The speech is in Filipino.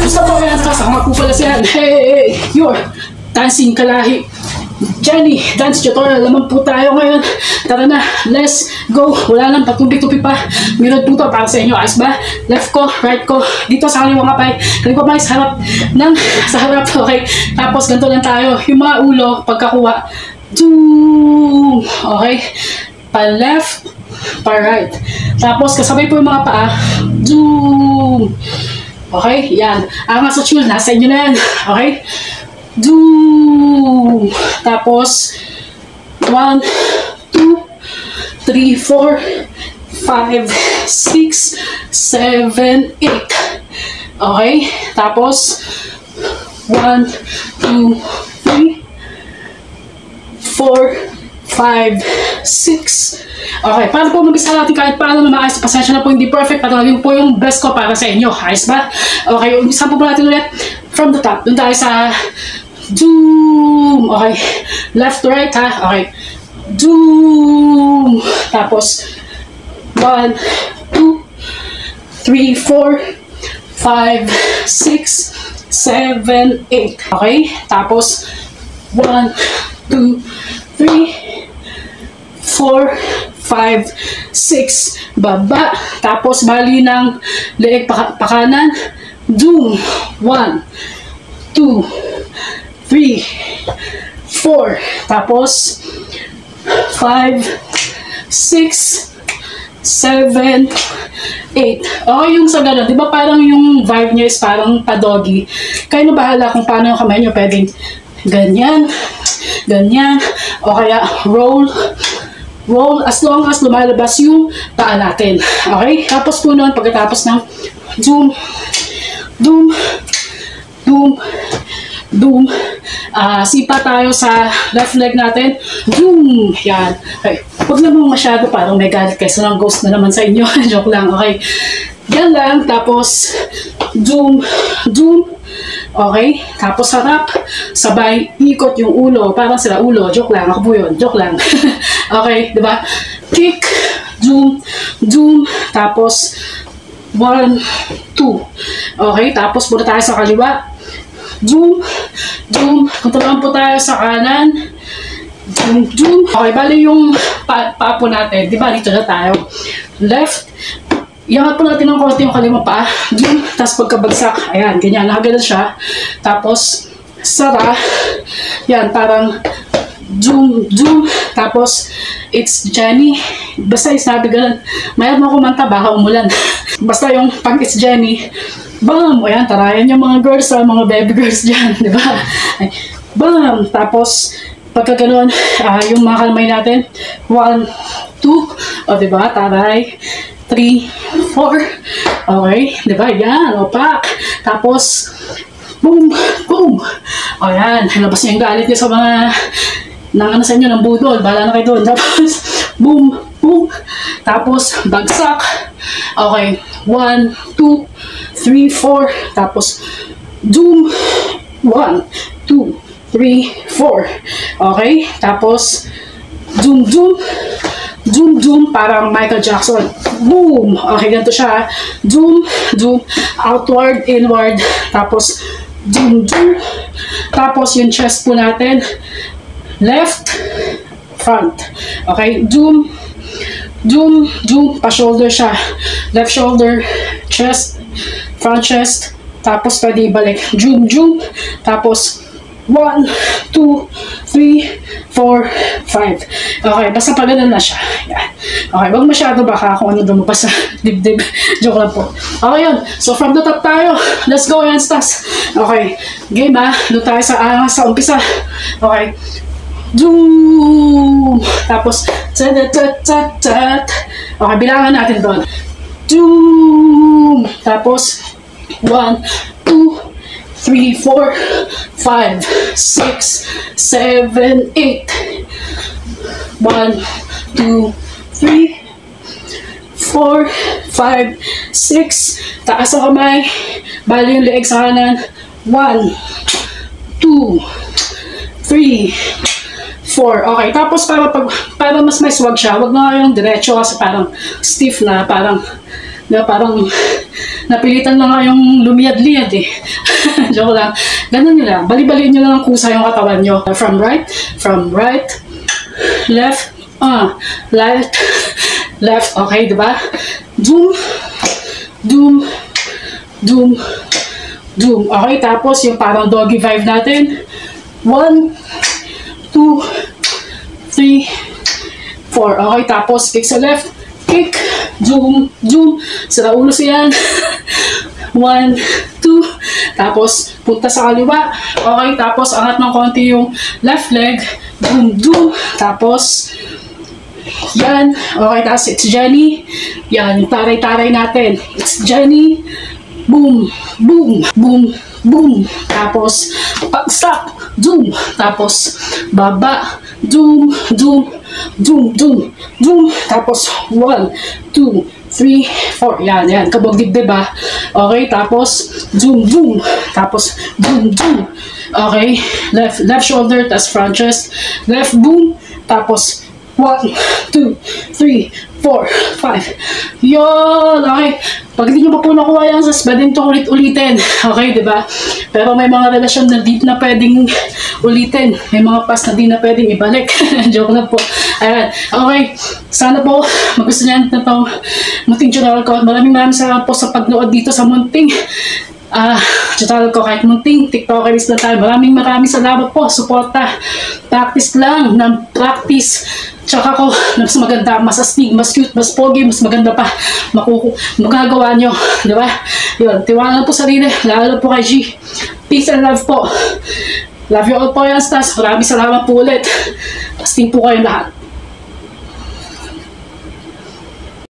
Gusto po yan, kasama po pala siya. Hey, your dancing kalahi. Jenny, dance tutorial naman po tayo ngayon. Tara na, let's go. Wala lang, patupi-tupi pa. Mirror po to para sa inyo, ayos ba? Left ko, right ko, dito sa kaliwang kapay. Kaliwang kapay sa harap ng, sa harap, okay? Tapos ganito lang tayo. Yung mga ulo, pagkakuha, zoom, okay? Pa left, pa right. Tapos kasabay po yung mga paa, zoom. Okay, yan. Angas sa tune, nasa inyo na yan. Okay? Zoom. Tapos, 1, 2, 3, 4, 5, 6, 7, 8. Okay? Tapos, 1, 2, 3, 4, 5, 6. Okay, para po mag-isa natin kahit paano na maayos. Pasensya na po, hindi perfect. Patawagin po yung best ko para sa inyo. Ayos ba? Okay, umpisa po natin ulit from the top. Doon tayo sa zoom. Okay, left to right ha. Okay, zoom. Tapos 1, 2, 3, 4, 5, 6, 7, 8. Okay, tapos 1, 2, 3, 4, 5, 6, baba. Tapos bali ng leeg pakanan. Zoom. 1, 2, 3, 4. Tapos 5, 6, 7, 8. Okay yung sa gano'n. Diba parang yung vibe niya is parang pa-doggy. Kayo na bahala kung paano yung kamay nyo. Pwedeng ganyan, ganyan, o kaya roll, roll as long as lumalabas yung paa natin. Okay? Tapos po noon, pagkatapos ng zoom, zoom, zoom, zoom, sipa tayo sa left leg natin. Zoom! Yan. Okay. Huwag naman masyado, parang may galit kayo ng ghost na naman sa inyo. Joke lang. Okay. Yan lang. Tapos, zoom, zoom. Okay? Tapos harap, sabay, ikot yung ulo. Parang sila ulo. Joke lang. Ako po yun. Joke lang. Okay? Diba? Kick, zoom, zoom. Tapos, 1, 2. Okay? Tapos, muna tayo sa kaliwa. Zoom, zoom. Punta naman po tayo sa kanan. Zoom, zoom. Okay, bali yung paa po natin. Diba? Dito na tayo. Left. Iangat po natin ng konti yung kaliwa pa. Zoom. Tapos pagkabagsak. Ayan, ganyan. Nakagana siya. Tapos, sara. Yan, parang zoom, zoom. Tapos, it's Jenny. Basta isabi ganun. Mayroon mo kumanta, baka umulan. Basta yung pag it's Jenny, bam! Ayan, tarayan yung mga girls, mga baby girls dyan. Diba? Bam! Tapos, pagka ganun, yung mga kalmay natin, 1, 2, o diba? Taray. 3, 4. Okay, diba? Yan, opak. Tapos, boom, boom. O yan, nalabas niya yung galit niya sa mga nang sa inyo ng budol. Bahala na kayo doon. Tapos, boom, boom. Tapos, bagsak. Okay, 1, 2, 3, 4. Tapos, zoom. 1, 2, 3, 4. Okay, tapos, zoom, zoom. Zoom, zoom, parang Michael Jackson. Boom! Okay, ganito siya. Zoom, zoom, outward, inward. Tapos, zoom, zoom. Tapos, yung chest po natin. Left, front. Okay, zoom, zoom, zoom. Pa-shoulder siya. Left shoulder, chest, front chest. Tapos, pwede ibalik. Zoom, zoom. Tapos, 1, 2, 3, 4, 5. Okay, basta pa ganun na siya. Yan. Okay, wag masyado baka kung ano lumabas sa dibdib. Joke lang po. Okay yun. So from the top tayo. Let's go, Yanstas. Okay. Game ha. Doon tayo sa umpisa. Okay. Zoom! Tapos, tat. Okay, bilangan natin doon. Zoom! Tapos, 1, 2, 3, 4, 5, 6, 7, 8. 1, 2, 3, 4, 5, 6. Taas ang kamay. Bali yung leeg sa kanan. 1, 2, 3, 4. Okay, tapos para mas may swag siya, wag na yung diretso kasi parang stiff na, parang napilitan lang nga yung lumiyad-liyad eh. Joke lang. Ganun nyo lang. Bali-baliin nyo lang ang kusa yung katawan nyo. From right, left, left, okay, diba? Doom, doom, doom, doom. Okay, tapos yung parang doggy vibe natin. 1, 2, 3, 4. Okay, tapos kick sa left, kick, zoom, zoom. Sira ulo siyan. 1, 2, tapos punta sa kaliwa. Okay, tapos angat ng konti yung left leg. Boom, doom. Tapos, yan. Okay, tapos it's Jenny. Yan, yung taray-taray natin. It's Jenny. Boom, boom, boom, boom. Tapos, pag-stop. Doom. Tapos, baba. Doom, doom, doom, doom, doom. Tapos, 1, 2, 3, 4. Yan, yan. Kabog dibdib ba? Okay, tapos, zoom, boom. Tapos, boom, boom. Okay, left shoulder, tas front chest. Left, boom. Tapos, 1, 2, 3, 4, 5. Yun! Okay. Pag hindi nyo pa po nakuha yan, sas, pwede ito ulit-ulitin. Okay, di ba? Pero may mga relasyon na di na pwedeng ulitin. May mga past na di na pwedeng ibalik. Joke na po. Ayan. Okay. Sana po magustuhan nyo na itong munting tutorial ko. Maraming salamat po sa pagnood dito sa munting tutorial ko. Kahit munting TikTokeris na tayo. Maraming salamat po. Suporta. Practice lang ng practice. Tsaka ko, mas maganda, mas astig, mas cute, mas pogi, mas maganda pa magagawa nyo, di ba? Yun, tiwala po sa sarili, lalo po kay G. Peace and love po. Love you all po yan, Stas. Maraming salamat po ulit. Astig po kayo lahat.